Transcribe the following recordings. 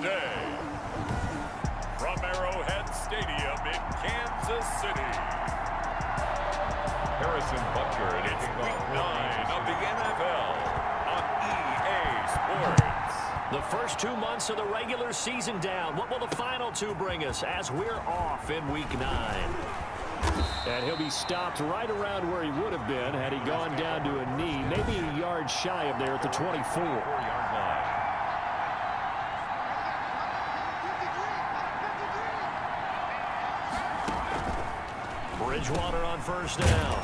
today. From Arrowhead Stadium in Kansas City. Harrison Butker, and it's week 9 of the NFL on EA Sports. The first 2 months of the regular season down. What will the final 2 bring us as we're off in week 9? And he'll be stopped right around where he would have been had he gone down to a knee, maybe a yard shy of there at the 24. 4-yard line. Bridgewater on first down.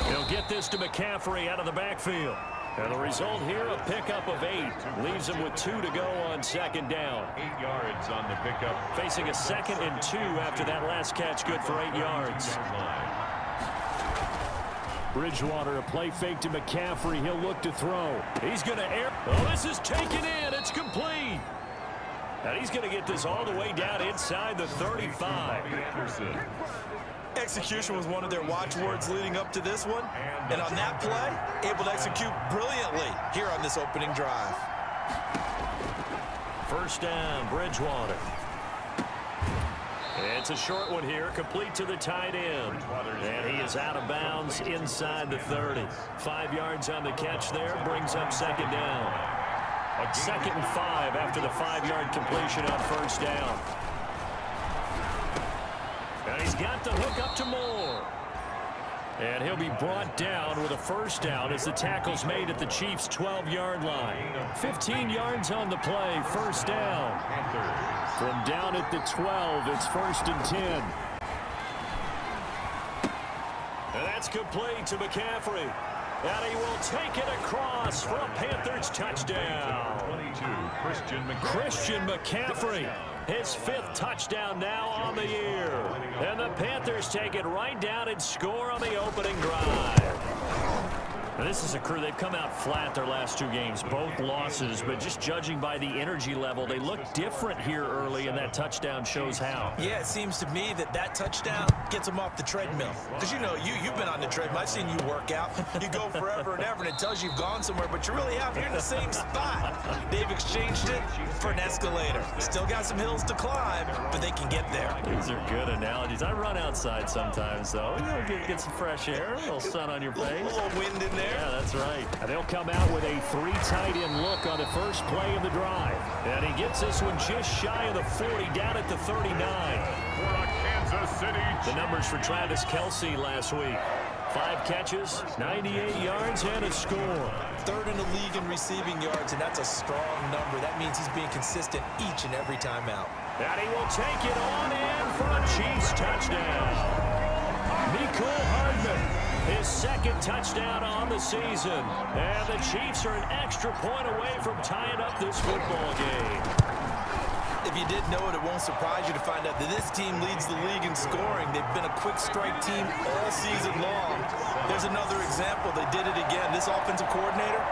He'll get this to McCaffrey out of the backfield. And the result here, a pickup of 8. Leaves him with 2 to go on second down. 8 yards on the pickup. Facing a 2nd and 2 after that last catch, good for 8 yards. Bridgewater, a play fake to McCaffrey. He'll look to throw. He's going to air. Oh, this is taken in. It's complete. And he's going to get this all the way down inside the 35. Execution was one of their watchwords leading up to this one. And on that play, able to execute brilliantly here on this opening drive. First down, Bridgewater. It's a short one here, complete to the tight end. And he is out of bounds inside the 30. 5 yards on the catch there, brings up second down. 2nd and 5 after the 5-yard completion on first down. And he's got the hook up to Moore. And he'll be brought down with a first down as the tackle's made at the Chiefs' 12-yard line. 15 yards on the play, first down. From down at the 12, it's 1st and 10. And that's complete to McCaffrey. And he will take it across for a Panthers touchdown. 22, Christian McCaffrey. His 5th touchdown now on the year. And the Panthers take it right down and score on the opening drive. Now, this is a crew, they've come out flat their last 2 games, both losses, but just judging by the energy level, they look different here early, and that touchdown shows how. Yeah, it seems to me that touchdown gets them off the treadmill. Because, you know, you've been on the treadmill. I've seen you work out. You go forever and ever, and it tells you you've gone somewhere, but you really have. You're in the same spot. They've exchanged it for an escalator. Still got some hills to climb, but they can get there. These are good analogies. I run outside sometimes, though. You know, get some fresh air, a little sun on your face. A little wind in there. Yeah, that's right. And they'll come out with a 3 tight end look on the first play of the drive. And he gets this one just shy of the 40, down at the 39. For a Kansas City. The numbers for Travis Kelce last week. 5 catches, 98 yards, and a score. 3rd in the league in receiving yards, and that's a strong number. That means he's being consistent each and every time out. And he will take it on in for a Chiefs touchdown. Mecole Hardman. His 2nd touchdown on the season. And the Chiefs are an extra point away from tying up this football game. If you didn't know it, it won't surprise you to find out that this team leads the league in scoring. They've been a quick strike team all season long. There's another example. They did it again. This offensive coordinator,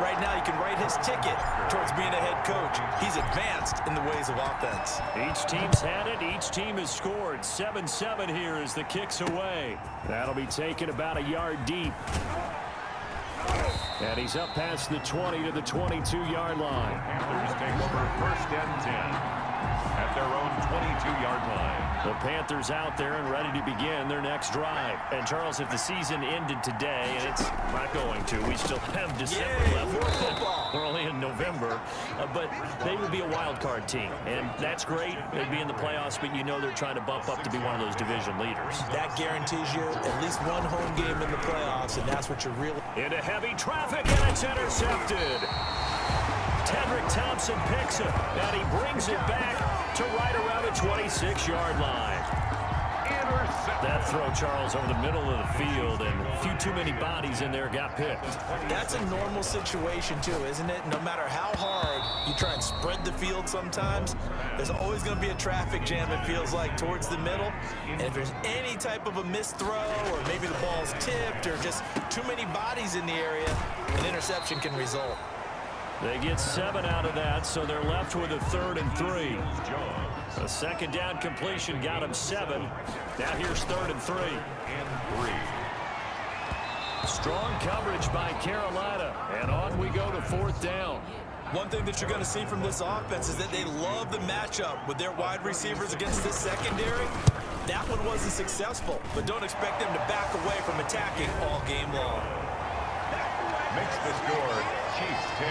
right now you can write his ticket towards being a head coach. He's advanced in the ways of offense. Each team's had it. Each team has scored. 7-7 here as the kick's away. That'll be taken about a yard deep. And he's up past the 20 to the 22-yard line. Panthers take over 1st and 10 at their own 22-yard line. The Panthers out there and ready to begin their next drive. And, Charles, if the season ended today, and it's not going to, we still have December left. We're only in November. But they would be a wild card team. And that's great. They'd be in the playoffs, but you know they're trying to bump up to be one of those division leaders. That guarantees you at least one home game in the playoffs, and that's what you're really... Into heavy traffic, and it's intercepted. Tedrick Thompson picks it, and he brings it back to right around the 26-yard line. That throw, Charles, over the middle of the field, and a few too many bodies in there got picked. That's a normal situation, too, isn't it? No matter how hard you try and spread the field sometimes, there's always going to be a traffic jam, it feels like, towards the middle. And if there's any type of a missed throw, or maybe the ball's tipped, or just too many bodies in the area, an interception can result. They get 7 out of that, so they're left with a 3rd and 3. A 2nd down completion got him 7. Now here's 3rd and 3. Strong coverage by Carolina, and on we go to 4th down. One thing that you're going to see from this offense is that they love the matchup with their wide receivers against this secondary. That one wasn't successful, but don't expect them to back away from attacking all game long. Makes the score Chiefs 10,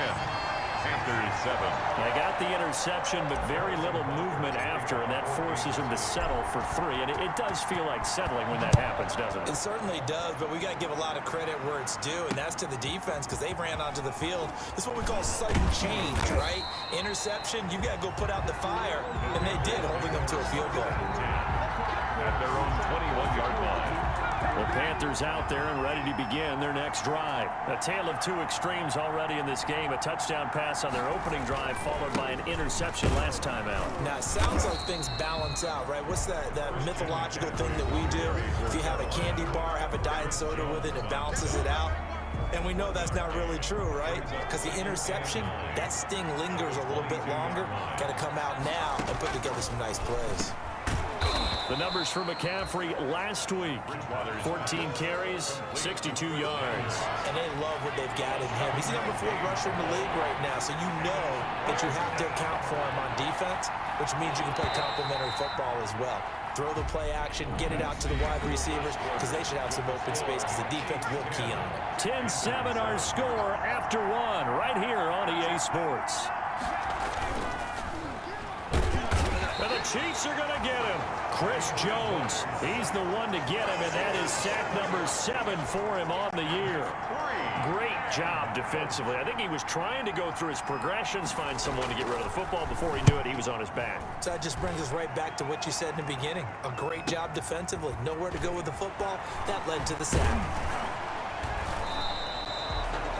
Panthers 7. They got the interception, but very little movement after, and that forces them to settle for 3. And it does feel like settling when that happens, doesn't it? It certainly does, but we got to give a lot of credit where it's due, and that's to the defense because they ran onto the field. This is what we call sudden change, right? Interception, you got to go put out the fire, and they did, holding them to a field goal. At their own 21-yard line. The Panthers out there and ready to begin their next drive. A tale of two extremes already in this game. A touchdown pass on their opening drive followed by an interception last time out. Now, it sounds like things balance out, right? What's that mythological thing that we do? If you have a candy bar, have a diet soda with it, it balances it out. And we know that's not really true, right? Because the interception, that sting lingers a little bit longer. Got to come out now and put together some nice plays. The numbers for McCaffrey last week: 14 carries, 62 yards. And they love what they've got in him. He's the number 4 rusher in the league right now, so you know that you have to account for him on defense, which means you can play complementary football as well. Throw the play action, get it out to the wide receivers, because they should have some open space, because the defense will key on it. 10-7 our score after 1, right here on EA Sports. And the Chiefs are going to get him. Chris Jones, he's the one to get him, and that is sack number 7 for him on the year. Great job defensively. I think he was trying to go through his progressions, find someone to get rid of the football. Before he knew it, he was on his back. So that just brings us right back to what you said in the beginning. A great job defensively. Nowhere to go with the football. That led to the sack.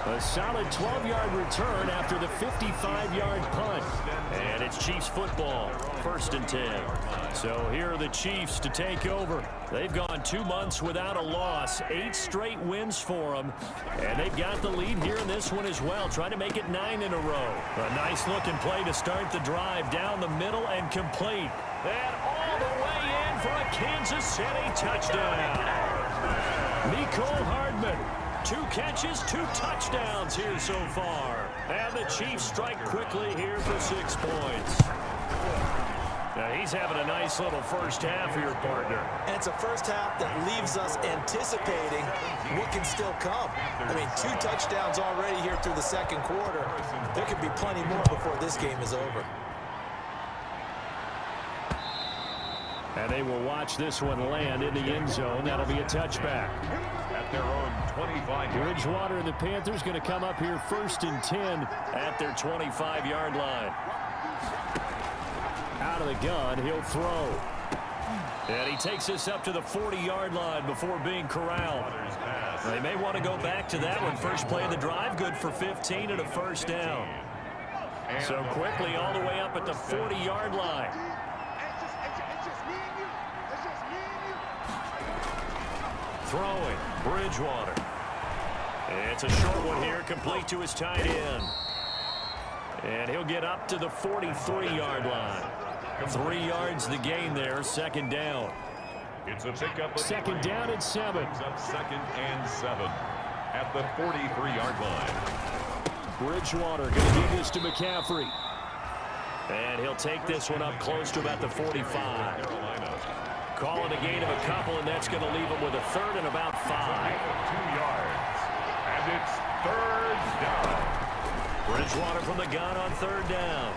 A solid 12-yard return after the 55-yard punt. And it's Chiefs football, 1st and 10. So here are the Chiefs to take over. They've gone 2 months without a loss, 8 straight wins for them. And they've got the lead here in this one as well, trying to make it 9 in a row. A nice-looking play to start the drive down the middle and complete. And all the way in for a Kansas City touchdown. Mecole Hardman. 2 catches, 2 touchdowns here so far. And the Chiefs strike quickly here for 6 points. Now he's having a nice little first half for your partner. And it's a first half that leaves us anticipating what can still come. I mean, 2 touchdowns already here through the second quarter. There could be plenty more before this game is over. And they will watch this one land in the end zone. That'll be a touchback. At their own 25. Bridgewater and the Panthers going to come up here 1st and 10 at their 25-yard line. Out of the gun, he'll throw. And he takes this up to the 40-yard line before being corralled. They may want to go back to that one. First play of the drive, good for 15 and a first down. So quickly all the way up at the 40-yard line. Throwing, Bridgewater. It's a short one here, complete to his tight end. And he'll get up to the 43-yard line. 3 yards the gain there, 2nd down. It's a pickup. 2nd down and 7. Up 2nd and 7 at the 43-yard line. Bridgewater going to give this to McCaffrey. And he'll take this one up close to about the 45. Call it a gain of a couple, and that's going to leave him with a 3rd and about 5. 2 yards. And it's 3rd down. Bridgewater from the gun on 3rd down.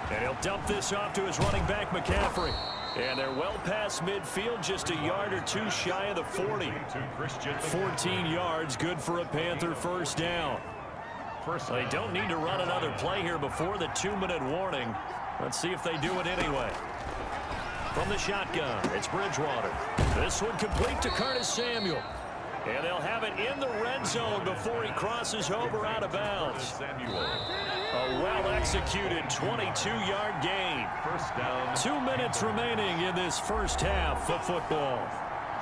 And he'll dump this off to his running back, McCaffrey. And they're well past midfield, just a yard or 2 shy of the 40. 14 yards, good for a Panther first down. They don't need to run another play here before the 2-minute warning. Let's see if they do it anyway. From the shotgun, it's Bridgewater. This one complete to Curtis Samuel. And they'll have it in the red zone before he crosses over out of bounds. A well-executed 22-yard gain. First down. 2 minutes remaining in this first half of football.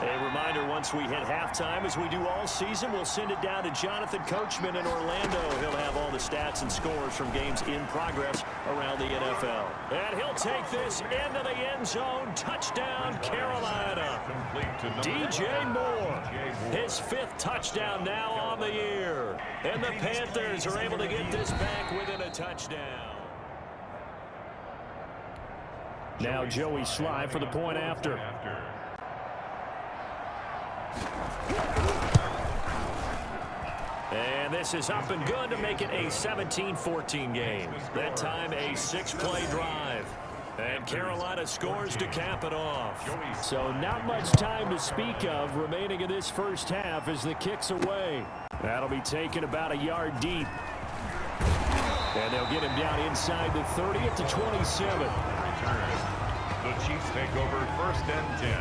A reminder, once we hit halftime, as we do all season, we'll send it down to Jonathan Coachman in Orlando. He'll have all the stats and scores from games in progress around the NFL. And he'll take this into the end zone. Touchdown, Carolina. DJ Moore, his 5th touchdown now on the year. And the Panthers are able to get this back within a touchdown. Now Joey Sly for the point after. And this is up and good to make it a 17-14 game. That time a 6-play drive. And Carolina scores to cap it off. So not much time to speak of remaining in this first half as the kick's away. That'll be taken about a yard deep. And they'll get him down inside the 30 at the 27. The Chiefs take over 1st and 10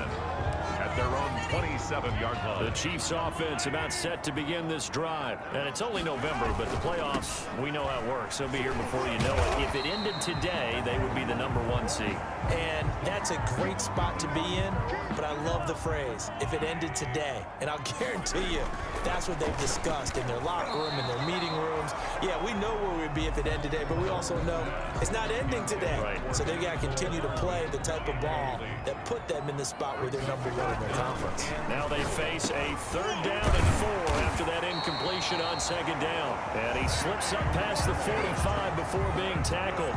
at their own 27-yard line. The Chiefs offense about set to begin this drive. And it's only November, but the playoffs, we know how it works. They'll be here before you know it. If it ended today, they would be the #1 seed. And that's a great spot to be in, but I love the phrase, if it ended today. And I'll guarantee you, that's what they've discussed in their locker room, in their meeting rooms. Yeah, we know where we'd be if it ended today, but we also know it's not ending today. Right. So they've got to continue to play the type of ball that put them in the spot where they're #1 in their conference. Now they face a 3rd down and 4 after that incompletion on 2nd down. And he slips up past the 45 before being tackled.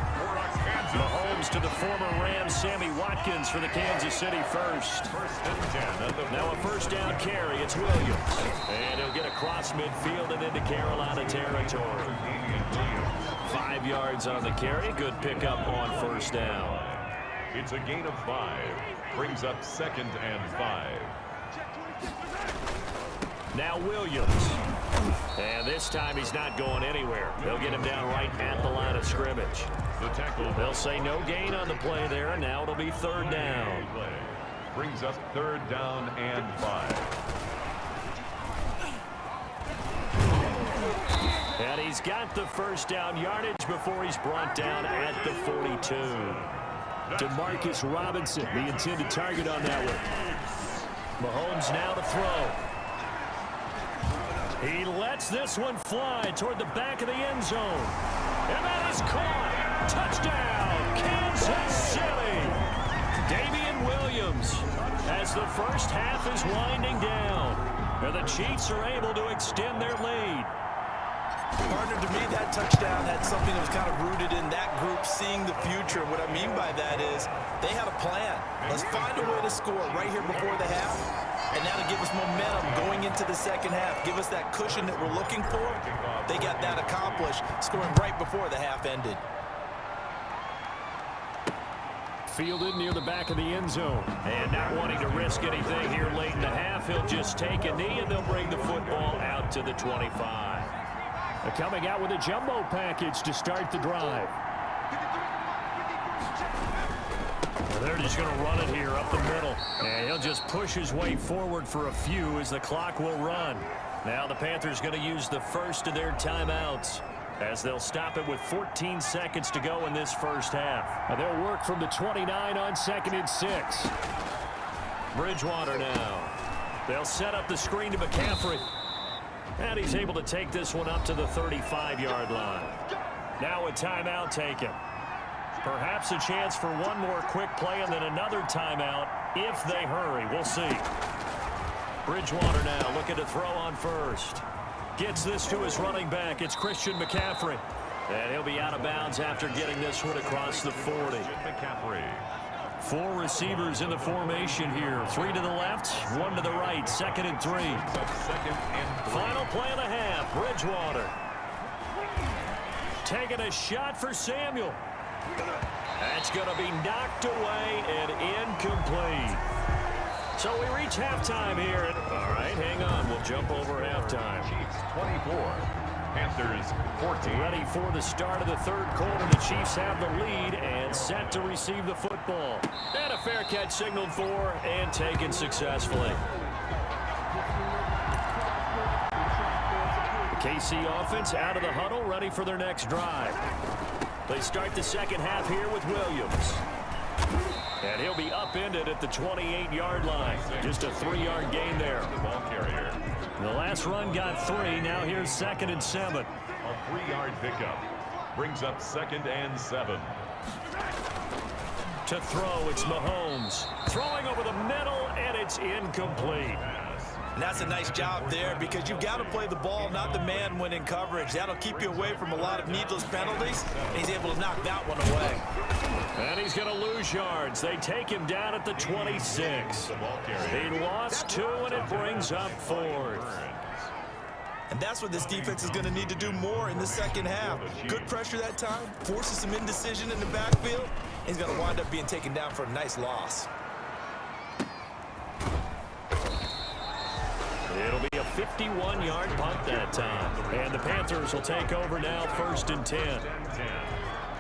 Mahomes to the former Rams, Sammy Watkins for the Kansas City first. 1st and 10. Now a 1st down carry. It's Williams. And he'll get across midfield and into Carolina territory. 5 yards on the carry. Good pickup on 1st down. It's a gain of 5. Brings up 2nd and 5. Now Williams. And this time he's not going anywhere. They'll get him down right at the line of scrimmage. The tackle. They'll say no gain on the play there. Now it'll be 3rd down. Brings up 3rd down and 5. And he's got the 1st down yardage before he's brought down at the 42. Demarcus Robinson, the intended target on that one. Mahomes now to throw. He lets this one fly toward the back of the end zone. And that is caught. Touchdown, Kansas City. Damian Williams, as the first half is winding down. And the Chiefs are able to extend their lead. Partner, to me, that touchdown had something that was kind of rooted in that group seeing the future. What I mean by that is they had a plan. Let's find a way to score right here before the half, and that'll give us momentum going into the 2nd half. Give us that cushion that we're looking for. They got that accomplished, scoring right before the half ended. Fielded near the back of the end zone. And not wanting to risk anything here late in the half, he'll just take a knee, and they'll bring the football out to the 25. Coming out with a jumbo package to start the drive. They're just going to run it here up the middle. And he'll just push his way forward for a few as the clock will run. Now the Panthers going to use the first of their timeouts as they'll stop it with 14 seconds to go in this first half. They'll work from the 29 on 2nd and 6. Bridgewater now. They'll set up the screen to McCaffrey. And he's able to take this one up to the 35-yard line. Now a timeout taken. Perhaps a chance for one more quick play and then another timeout if they hurry. We'll see. Bridgewater now looking to throw on 1st. Gets this to his running back. It's Christian McCaffrey. And he'll be out of bounds after getting this one across the 40. McCaffrey. 4 receivers in the formation here. 3 to the left, 1 to the right. 2nd and 3. Final play of the half. Bridgewater. Taking a shot for Samuel. That's going to be knocked away and incomplete. So we reach halftime here. All right, hang on. We'll jump over halftime. Chiefs 24. Panthers 14. Ready for the start of the 3rd quarter. The Chiefs have the lead and set to receive the football. And a fair catch signaled for and taken successfully. The KC offense out of the huddle, ready for their next drive. They start the 2nd half here with Williams. And he'll be upended at the 28-yard line. Just a 3-yard gain there. The ball carrier. The last run got 3. Now here's 2nd and 7. A 3-yard pickup. Brings up 2nd and 7. To throw, it's Mahomes. Throwing over the middle, and it's incomplete. And that's a nice job there because you've got to play the ball, not the man when in coverage. That'll keep you away from a lot of needless penalties. And he's able to knock that one away. And he's going to lose yards. They take him down at the 26. He lost 2, and it brings up 4th. And that's what this defense is going to need to do more in the second half. Good pressure that time, forces some indecision in the backfield. He's going to wind up being taken down for a nice loss. It'll be a 51-yard punt that time. And the Panthers will take over now, 1st and 10.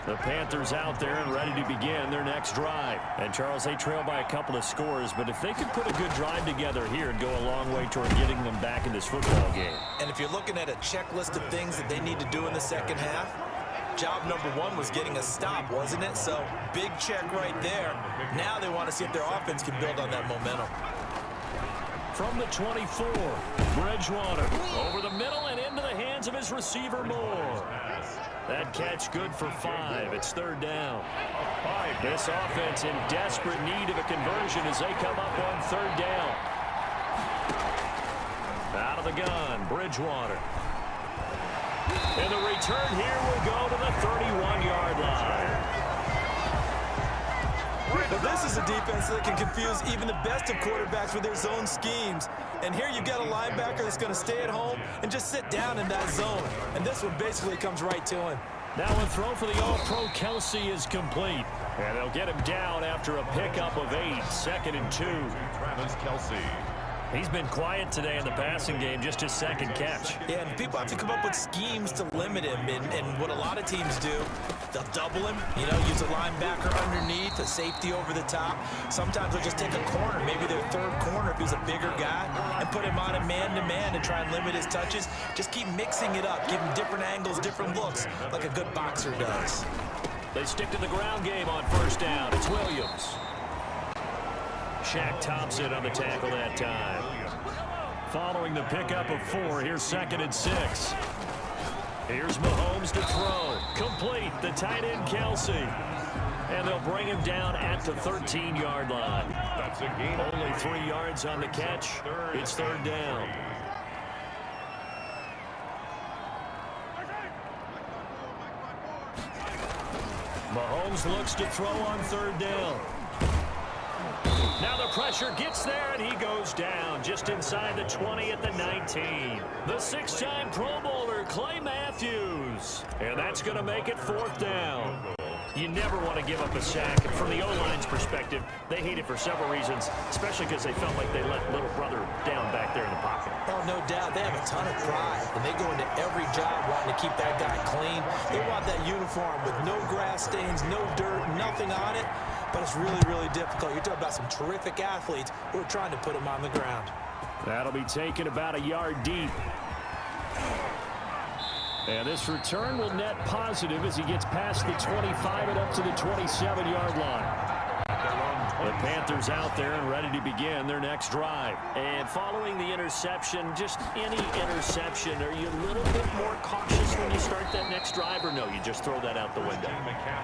The Panthers out there and ready to begin their next drive. And, Charles, they trail by a couple of scores, but if they could put a good drive together here, it'd go a long way toward getting them back in this football game. And if you're looking at a checklist of things that they need to do in the second half, job number 1 was getting a stop, wasn't it? So, big check right there. Now they want to see if their offense can build on that momentum. From the 24, Bridgewater over the middle and into the hands of his receiver Moore. That catch good for 5. It's 3rd down. This offense in desperate need of a conversion as they come up on 3rd down. Out of the gun, Bridgewater. And the return here will go to the 31-yard line. But this is a defense that can confuse even the best of quarterbacks with their zone schemes. And here you've got a linebacker that's going to stay at home and just sit down in that zone. And this one basically comes right to him. Now a throw for the All-Pro Kelsey is complete. And they'll get him down after a pickup of 8, 2nd and 2. Travis Kelsey. He's been quiet today in the passing game, just his 2nd catch. Yeah, and people have to come up with schemes to limit him. And what a lot of teams do, they'll double him, use a linebacker underneath, a safety over the top. Sometimes they'll just take a corner, maybe their 3rd corner if he's a bigger guy, and put him on a man-to-man and try and limit his touches. Just keep mixing it up, give him different angles, different looks, like a good boxer does. They stick to the ground game on 1st down. It's Williams. Shaq Thompson on the tackle that time. Following the pickup of 4, here's 2nd and 6. Here's Mahomes to throw. Complete, the tight end Kelsey. And they'll bring him down at the 13-yard line. That's a gain. Only 3 yards on the catch. It's 3rd down. Mahomes looks to throw on 3rd down. Now the pressure gets there, and he goes down just inside the 20 at the 19. The 6-time Pro Bowler, Clay Matthews. And that's going to make it 4th down. You never want to give up a sack. And from the O-line's perspective, they hate it for several reasons, especially because they felt like they let little brother down back there in the pocket. Oh, no doubt. They have a ton of pride, and they go into every job wanting to keep that guy clean. They want that uniform with no grass stains, no dirt, nothing on it. But it's really, really difficult. You're talking about some terrific athletes who are trying to put him on the ground. That'll be taken about a yard deep. And this return will net positive as he gets past the 25 and up to the 27-yard line. The Panthers out there and ready to begin their next drive. And following the interception, just any interception, are you a little bit more cautious when you start that next drive, or no, you just throw that out the window?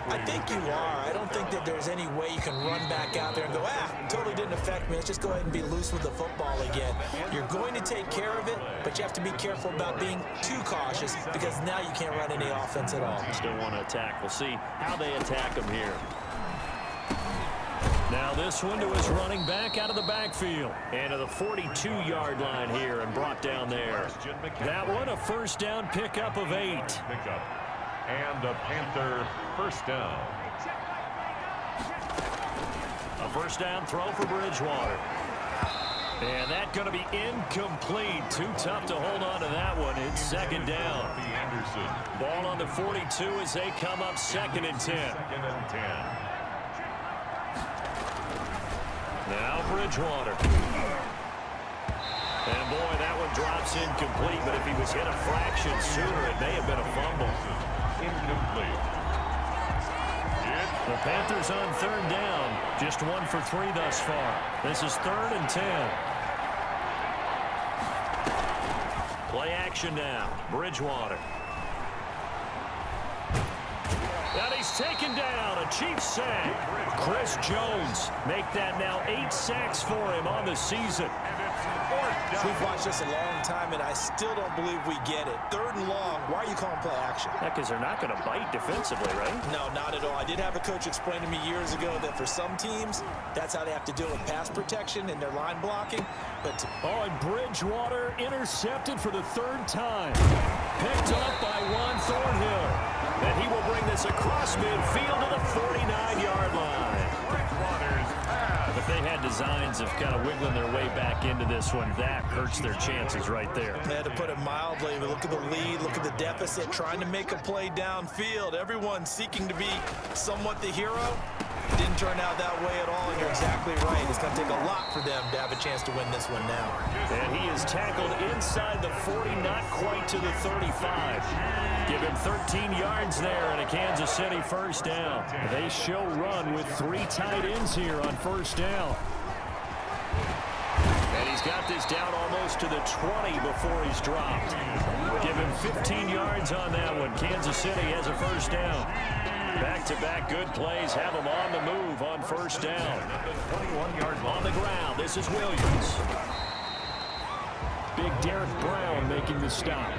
I think you are. I don't think that there's any way you can run back out there and go, totally didn't affect me. Let's just go ahead and be loose with the football again. You're going to take care of it, but you have to be careful about being too cautious because now you can't run any offense at all. Still want to attack. We'll see how they attack them here. Now this one to his running back out of the backfield. And to the 42-yard line here and brought down there. That one a 1st down pickup of 8. Pickup. And a Panther 1st down. A 1st down throw for Bridgewater. And that's going to be incomplete. Too tough to hold on to that one. It's 2nd down. Ball on the 42 as they come up 2nd and 10. 2nd and 10. Now Bridgewater. And boy, that one drops incomplete, but if he was hit a fraction sooner, it may have been a fumble. Incomplete. The Panthers on 3rd down. Just 1 for 3 thus far. This is 3rd and 10. Play action now. Bridgewater. taken down. A Chiefs sack. Chris Jones make that now 8 sacks for him on the season. We've watched this a long time, and I still don't believe we get it. 3rd and long, why are you calling play action? Yeah, because they're not going to bite defensively, right? No, not at all. I did have a coach explain to me years ago that for some teams, that's how they have to deal with pass protection and their line blocking. But and Bridgewater intercepted for the 3rd time. Picked up by Juan Thornhill. And he will bring this across midfield to the 49-yard line. If they had designs of kind of wiggling their way back into this one, that hurts their chances right there. They had to put it mildly. Look at the lead, look at the deficit, trying to make a play downfield. Everyone seeking to be somewhat the hero. Didn't turn out that way at all, and you're exactly right. It's going to take a lot for them to have a chance to win this one now. And he is tackled inside the 40, not quite to the 35. Give him 13 yards there and a Kansas City first down. They show run with 3 tight ends here on first down. And he's got this down almost to the 20 before he's dropped. Give him 15 yards on that one. Kansas City has a first down. Back-to-back good plays have them on the move on first down. 21-yard on the ground. This is Williams. Big Derek Brown making the stop.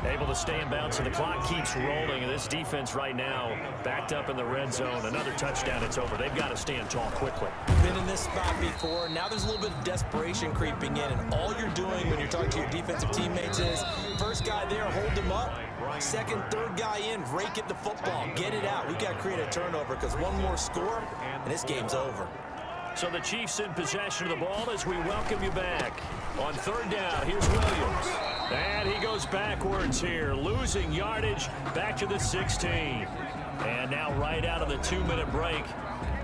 Able to stay in bounds, so the clock keeps rolling. And this defense right now backed up in the red zone. Another touchdown, it's over. They've got to stand tall quickly. Been in this spot before. Now there's a little bit of desperation creeping in. And all you're doing when you're talking to your defensive teammates is, first guy there, hold him up. Second, third guy in, rake at the football. Get it out. We've got to create a turnover because one more score, and this game's over. So the Chiefs in possession of the ball as we welcome you back. On third down, here's Williams. And he goes backwards here, losing yardage back to the 16. And now right out of the 2-minute break,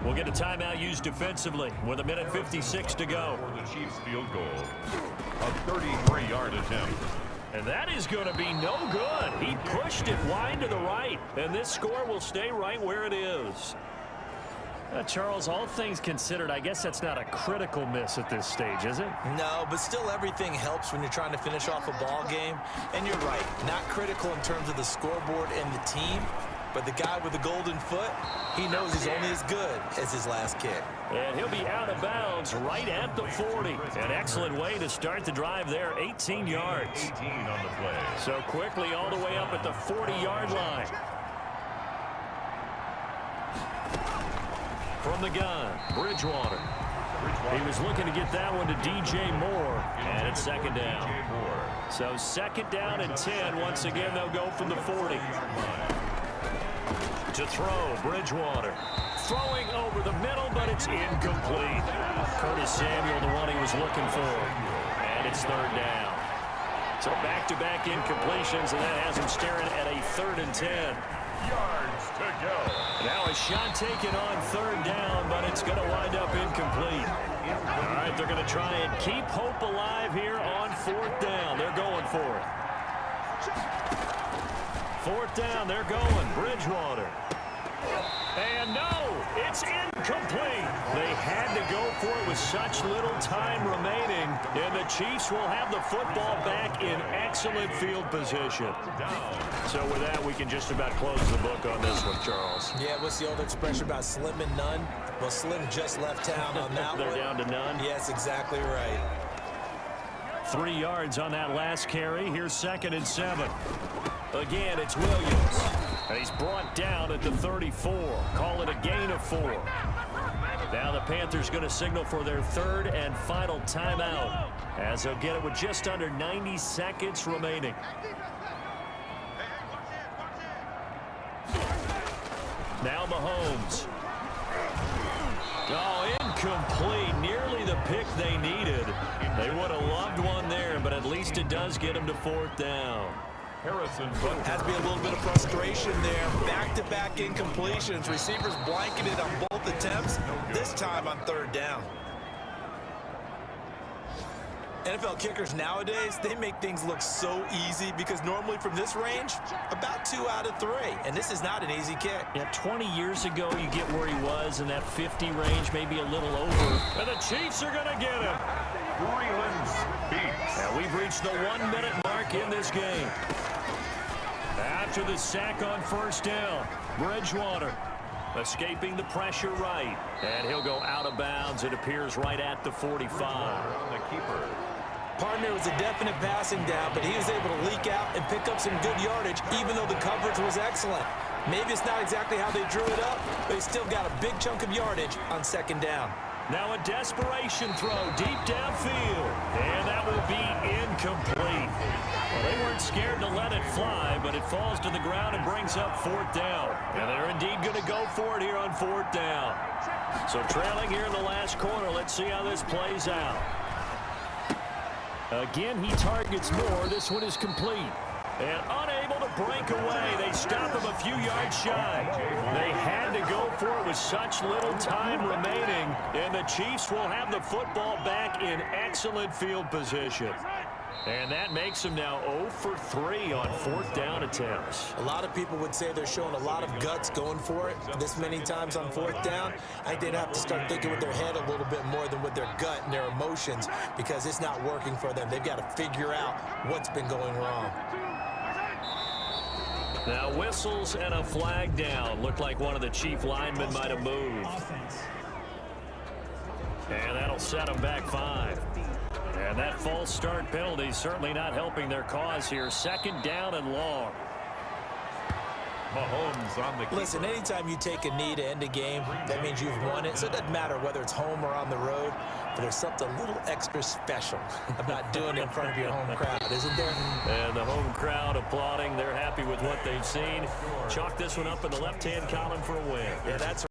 we'll get a timeout used defensively with 1:56 to go. For the Chiefs field goal, a 33-yard attempt. And that is going to be no good. He pushed it wide to the right, and this score will stay right where it is. Charles, all things considered, I guess that's not a critical miss at this stage, is it? No, but still everything helps when you're trying to finish off a ball game. And you're right, not critical in terms of the scoreboard and the team, but the guy with the golden foot, he knows he's only as good as his last kick. And he'll be out of bounds right at the 40. An excellent way to start the drive there, 18 yards. 18 on the play. So quickly all the way up at the 40-yard line. From the gun, Bridgewater. He was looking to get that one to DJ Moore, and it's second down. So second down and 10. Once again, they'll go from the 40. To throw, Bridgewater. Throwing over the middle, but it's incomplete. Curtis Samuel, the one he was looking for. And it's third down. So back-to-back incompletions, and that has him staring at a 3rd and 10. Yards to go. Now a shot taken on third down, but it's going to wind up incomplete. All right, they're going to try and keep hope alive here on 4th down. They're going for it. 4th down, they're going. Bridgewater. And no, it's incomplete. They had to go for it with such little time remaining, and the Chiefs will have the football back in excellent field position. So with that, we can just about close the book on this one, Charles. Yeah, what's the old expression about slim and none? Well, Slim just left town on that They're one. down to none. Yes, exactly right. 3 yards on that last carry. Here's 2nd and 7. Again, it's Williams. And he's brought down at the 34. Call it a gain of 4. Now the Panthers going to signal for their 3rd and final timeout, as they'll get it with just under 90 seconds remaining. Now Mahomes. Oh, incomplete. Nearly the pick they needed. They would have loved one there, but at least it does get them to 4th down. Has to be a little bit of frustration there. Back-to-back incompletions. Receivers blanketed on both attempts, this time on 3rd down. NFL kickers nowadays, they make things look so easy because normally from this range, about 2 out of 3. And this is not an easy kick. Yeah, 20 years ago, you get where he was in that 50 range, maybe a little over. And the Chiefs are going to get him. Breeland speaks. And we've reached the 1-minute mark in this game. After the sack on first down, Bridgewater escaping the pressure right. And he'll go out of bounds. It appears right at the 45. On the keeper. Partner was a definite passing down, but he was able to leak out and pick up some good yardage, even though the coverage was excellent. Maybe it's not exactly how they drew it up, but he still got a big chunk of yardage on second down. Now a desperation throw deep downfield, and that will be incomplete. Well, they weren't scared to let it fly, but it falls to the ground and brings up fourth down. And they're indeed going to go for it here on fourth down. So trailing here in the last quarter, let's see how this plays out. Again, he targets more. This one is complete. And unable to break away. They stop him a few yards shy. They had to go for it with such little time remaining. And the Chiefs will have the football back in excellent field position. And that makes them now 0 for 3 on fourth down attempts. A lot of people would say they're showing a lot of guts going for it this many times on fourth down. I think they'd have to start thinking with their head a little bit more than with their gut and their emotions, because it's not working for them. They've got to figure out what's been going wrong. Now whistles and a flag down. Looked like one of the Chief linemen might have moved. And that'll set them back 5. And that false start penalty certainly not helping their cause here. Second down and long. Mahomes on the keeper. Listen, anytime you take a knee to end a game, that means you've won it. So it doesn't matter whether it's home or on the road, but there's something a little extra special about doing it in front of your home crowd, isn't there? And the home crowd applauding. They're happy with what they've seen. Chalk this one up in the left-hand column for a win. Yeah, that's